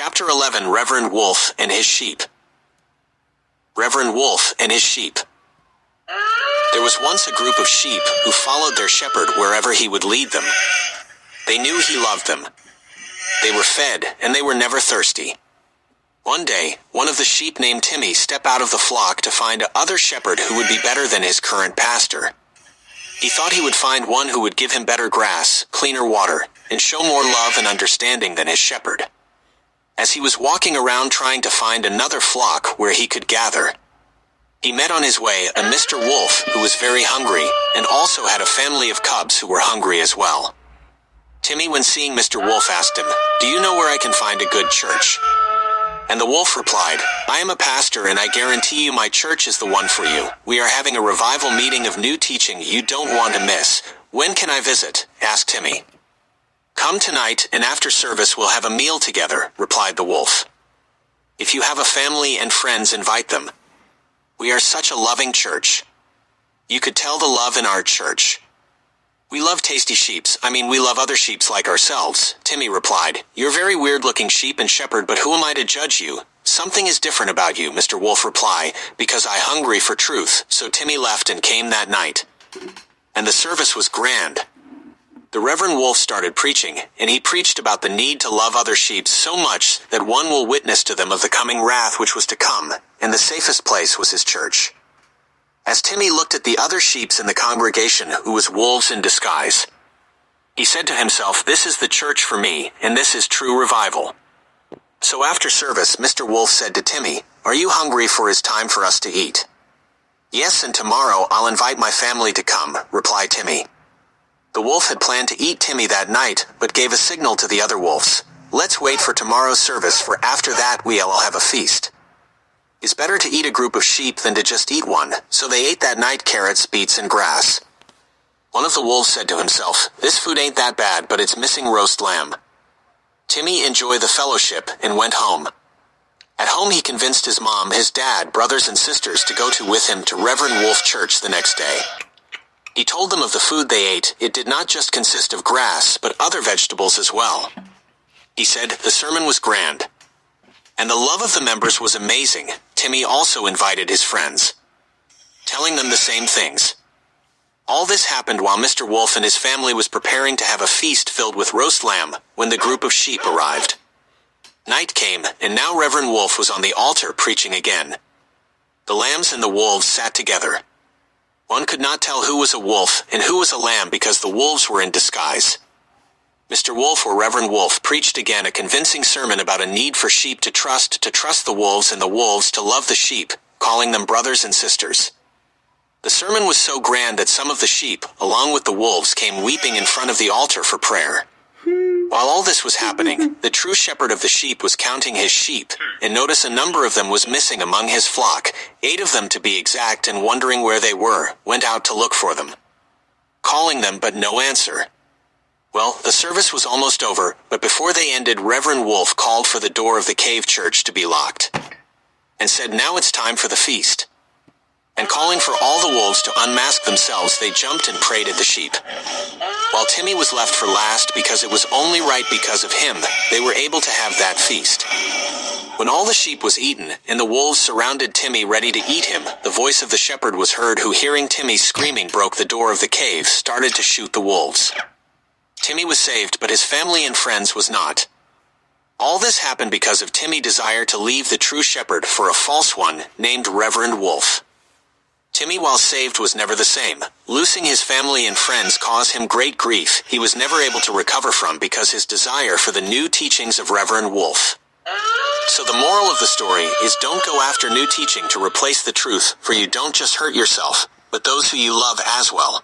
Chapter 11, Reverend Wolf and his sheep. Reverend Wolf and his sheep. There was once a group of sheep who followed their shepherd wherever he would lead them. They knew he loved them. They were fed, and they were never thirsty. One day, one of the sheep named Timmy stepped out of the flock to find another shepherd who would be better than his current pastor. He thought he would find one who would give him better grass, cleaner water, and show more love and understanding than his shepherd. As he was walking around trying to find another flock where he could gather, he met on his way a Mr. Wolf who was very hungry and also had a family of cubs who were hungry as well. Timmy, when seeing Mr. Wolf, asked him, "Do you know where I can find a good church?" And the wolf replied, "I am a pastor and I guarantee you my church is the one for you. We are having a revival meeting of new teaching you don't want to miss. When can I visit?" asked Timmy. "Come tonight and after service we'll have a meal together," replied the wolf. "If you have a family and friends, invite them. We are such a loving church. You could tell the love in our church. We love tasty sheeps. We love other sheeps like ourselves," Timmy replied. "You're very weird-looking sheep and shepherd, but who am I to judge you? Something is different about you," Mr. Wolf replied, "because I hungry for truth." So Timmy left and came that night. And the service was grand. The Reverend Wolf started preaching, and he preached about the need to love other sheep so much that one will witness to them of the coming wrath which was to come, and the safest place was his church. As Timmy looked at the other sheep in the congregation who was wolves in disguise, he said to himself, "This is the church for me, and this is true revival." So after service, Mr. Wolf said to Timmy, "Are you hungry for his time for us to eat?" "Yes, and tomorrow I'll invite my family to come," replied Timmy. The wolf had planned to eat Timmy that night, but gave a signal to the other wolves. "Let's wait for tomorrow's service, for after that we'll have a feast." It's better to eat a group of sheep than to just eat one, so they ate that night carrots, beets, and grass. One of the wolves said to himself, "This food ain't that bad, but it's missing roast lamb." Timmy enjoyed the fellowship and went home. At home he convinced his mom, his dad, brothers and sisters to go with him to Reverend Wolf Church the next day. He told them of the food they ate. It did not just consist of grass, but other vegetables as well. He said the sermon was grand, and the love of the members was amazing. Timmy also invited his friends, telling them the same things. All this happened while Mr. Wolf and his family was preparing to have a feast filled with roast lamb when the group of sheep arrived. Night came, and now Reverend Wolf was on the altar preaching again. The lambs and the wolves sat together. One could not tell who was a wolf and who was a lamb because the wolves were in disguise. Mr. Wolf, or Reverend Wolf, preached again a convincing sermon about a need for sheep to trust the wolves, and the wolves to love the sheep, calling them brothers and sisters. The sermon was so grand that some of the sheep, along with the wolves, came weeping in front of the altar for prayer. While all this was happening, the true shepherd of the sheep was counting his sheep, and noticed a number of them was missing among his flock, 8 of them to be exact, and wondering where they went out to look for them, calling them but no answer. Well, the service was almost over, but before they ended, Reverend Wolf called for the door of the cave church to be locked, and said, "Now it's time for the feast." And calling for all the wolves to unmask themselves, they jumped and prayed at the sheep. While Timmy was left for last because it was only right because of him, they were able to have that feast. When all the sheep was eaten, and the wolves surrounded Timmy ready to eat him, the voice of the shepherd was heard, who, hearing Timmy screaming, broke the door of the cave, started to shoot the wolves. Timmy was saved, but his family and friends was not. All this happened because of Timmy's desire to leave the true shepherd for a false one named Reverend Wolf. Timmy, while saved, was never the same. Losing his family and friends caused him great grief he was never able to recover from because his desire for the new teachings of Reverend Wolf. So the moral of the story is, don't go after new teaching to replace the truth, for you don't just hurt yourself, but those who you love as well.